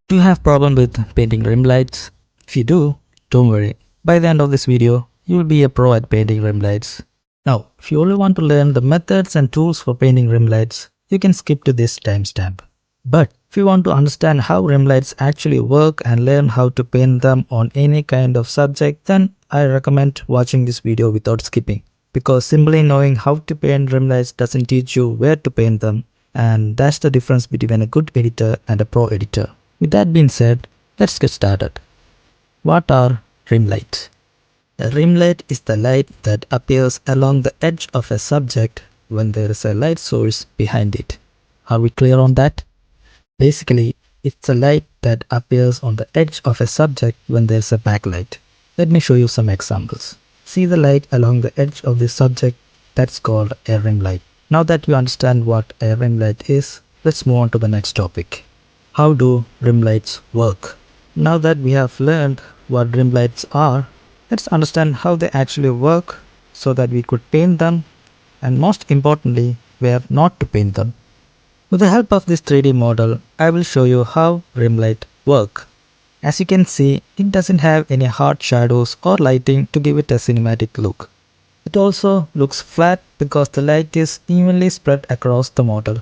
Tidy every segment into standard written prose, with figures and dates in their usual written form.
Do you have problem with painting rim lights? If you do, don't worry. By the end of this video, you will be a pro at painting rim lights. Now, if you only want to learn the methods and tools for painting rim lights, you can skip to this timestamp. But if you want to understand how rim lights actually work and learn how to paint them on any kind of subject, then I recommend watching this video without skipping. Because simply knowing how to paint rim lights doesn't teach you where to paint them, and that's the difference between a good editor and a pro editor. With that being said, let's get started. What are rim lights? A rim light is the light that appears along the edge of a subject when there is a light source behind it. Are we clear on that? Basically, it's a light that appears on the edge of a subject when there's a backlight. Let me show you some examples. See the light along the edge of the subject, that's called a rim light. Now that you understand what a rim light is, let's move on to the next topic. How do rim lights work? Now that we have learned what rim lights are, let's understand how they actually work so that we could paint them, and most importantly, where not to paint them. With the help of this 3D model, I will show you how rim light work. As you can see, it doesn't have any hard shadows or lighting to give it a cinematic look. It also looks flat because the light is evenly spread across the model.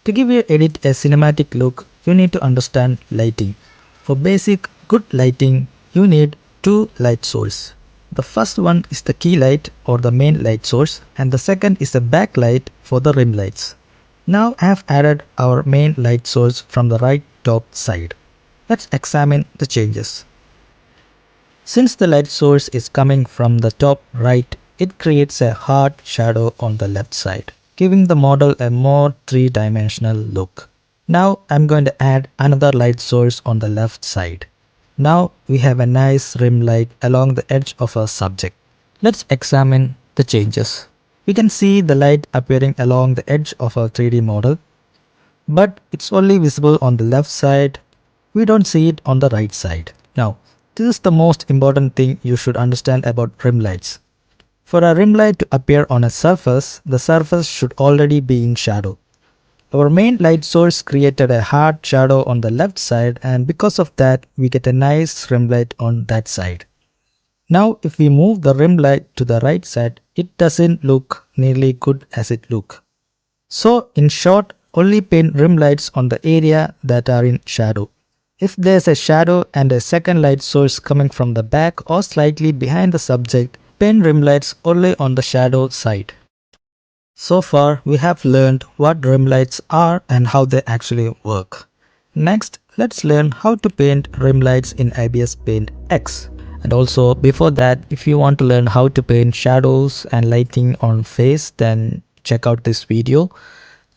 To give your edit a cinematic look, you need to understand lighting. For basic good lighting, you need two light sources. The first one is the key light or the main light source, and the second is the backlight for the rim lights. Now I have added our main light source from the right top side. Let's examine the changes. Since the light source is coming from the top right, it creates a hard shadow on the left side, giving the model a more three-dimensional look. Now I'm going to add another light source on the left side. Now we have a nice rim light along the edge of our subject. Let's examine the changes. We can see the light appearing along the edge of our 3D model, but it's only visible on the left side. We don't see it on the right side. Now, this is the most important thing you should understand about rim lights. For a rim light to appear on a surface, the surface should already be in shadow. Our main light source created a hard shadow on the left side, and because of that, we get a nice rim light on that side. Now, if we move the rim light to the right side, it doesn't look nearly good as it looks. So, in short, only paint rim lights on the area that are in shadow. If there's a shadow and a second light source coming from the back or slightly behind the subject, paint rim lights only on the shadow side. So far, we have learned what rim lights are and how they actually work. Next, let's learn how to paint rim lights in Ibispaint X. And also, before that, if you want to learn how to paint shadows and lighting on face, then check out this video.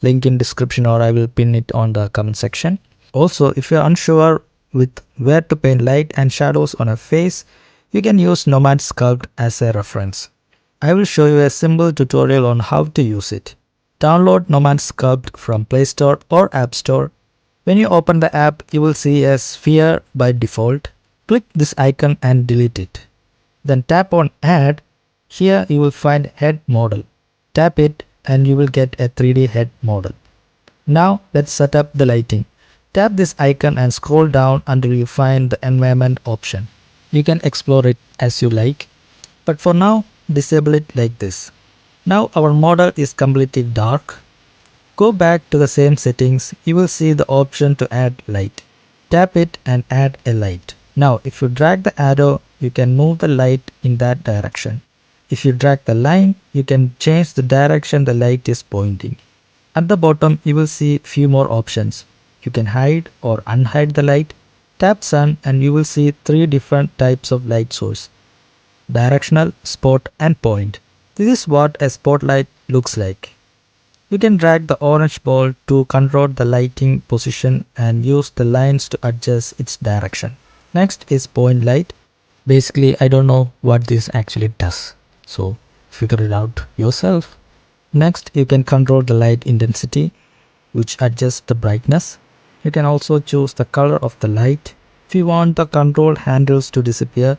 Link in description, or I will pin it on the comment section. Also, if you are unsure with where to paint light and shadows on a face, you can use Nomad Sculpt as a reference. I will show you a simple tutorial on how to use it. Download Nomad Sculpt from Play Store or App Store. When you open the app, you will see a sphere by default. Click this icon and delete it. Then tap on Add. Here you will find Head Model. Tap it and you will get a 3D head model. Now let's set up the lighting. Tap this icon and scroll down until you find the environment option. You can explore it as you like, but for now disable it like this. Now our model is completely dark. Go back to the same settings. You will see the option to add light. Tap it and add a light. Now if you drag the arrow, you can move the light in that direction. If you drag the line, you can change the direction the light is pointing. At the bottom, you will see few more options. You can hide or unhide the light. Tap sun and you will see three different types of light source: directional, spot and point. This is what a spotlight looks like. You can drag the orange ball to control the lighting position and use the lines to adjust its direction. Next is point light. Basically, I don't know what this actually does, so figure it out yourself. Next, you can control the light intensity, which adjusts the brightness. You can also choose the color of the light. If you want the control handles to disappear,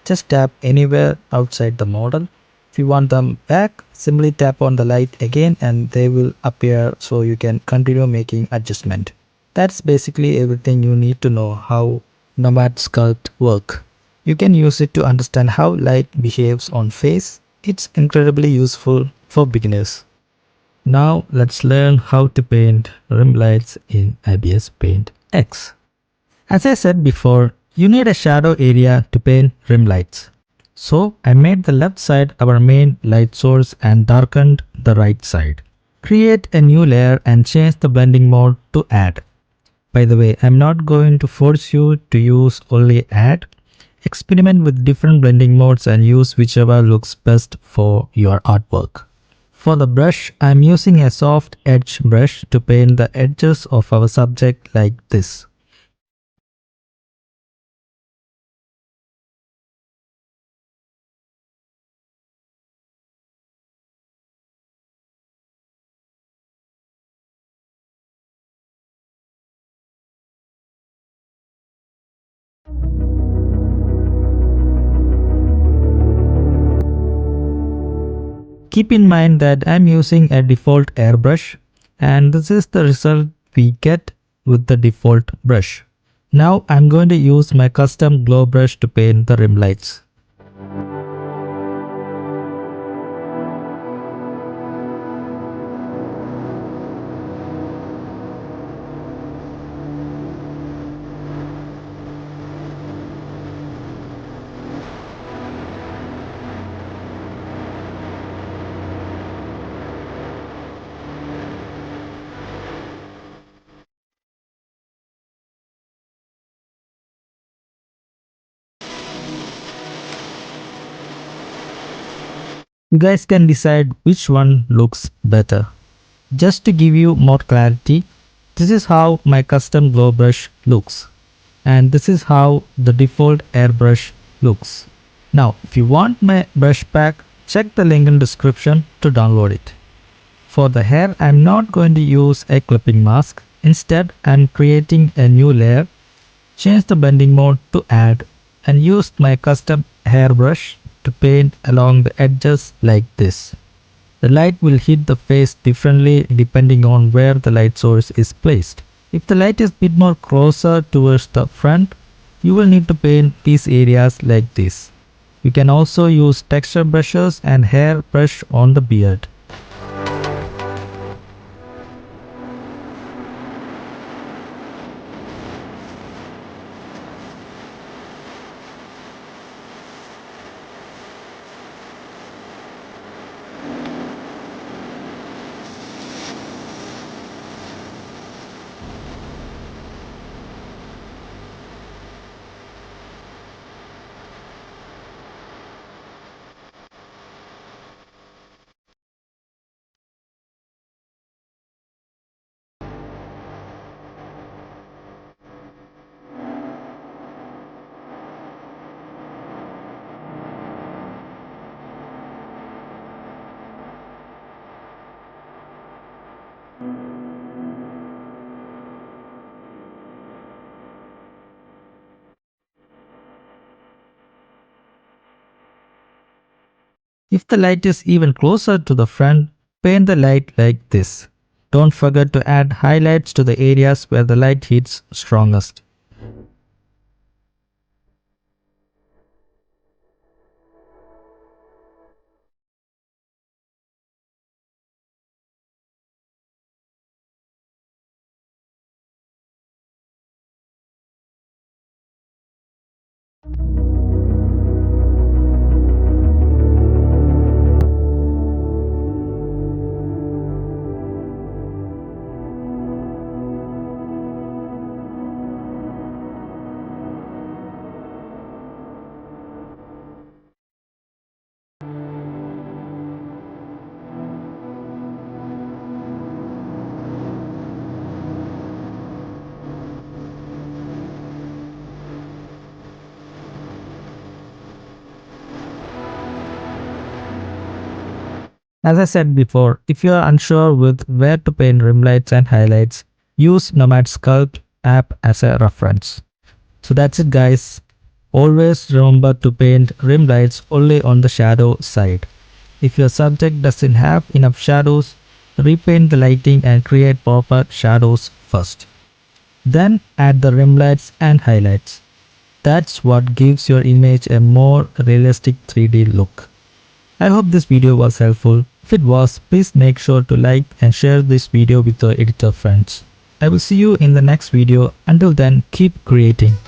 just tap anywhere outside the model. If you want them back, simply tap on the light again and they will appear, so you can continue making adjustment. That's basically everything you need to know how Nomad Sculpt work. You can use it to understand how light behaves on face. It's incredibly useful for beginners. Now let's learn how to paint rim lights in Ibispaint X. As I said before, you need a shadow area to paint rim lights. So I made the left side our main light source and darkened the right side. Create a new layer and change the blending mode to add. By the way, I'm not going to force you to use only add. Experiment with different blending modes and use whichever looks best for your artwork. For the brush, I'm using a soft edge brush to paint the edges of our subject like this. Keep in mind that I'm using a default airbrush and this is the result we get with the default brush. Now I'm going to use my custom glow brush to paint the rim lights. You guys can decide which one looks better. Just to give you more clarity, this is how my custom glow brush looks. And this is how the default airbrush looks. Now, if you want my brush pack, check the link in description to download it. For the hair, I'm not going to use a clipping mask. Instead, I'm creating a new layer, change the blending mode to add, and use my custom hairbrush to paint along the edges like this. The light will hit the face differently depending on where the light source is placed. If the light is a bit more closer towards the front, you will need to paint these areas like this. You can also use texture brushes and hair brush on the beard. If the light is even closer to the front, paint the light like this. Don't forget to add highlights to the areas where the light hits strongest. As I said before, if you are unsure with where to paint rim lights and highlights, use Nomad Sculpt app as a reference. So that's it guys. Always remember to paint rim lights only on the shadow side. If your subject doesn't have enough shadows, repaint the lighting and create proper shadows first. Then add the rim lights and highlights. That's what gives your image a more realistic 3D look. I hope this video was helpful. If it was, please make sure to like and share this video with your editor friends. I will see you in the next video. Until then, keep creating.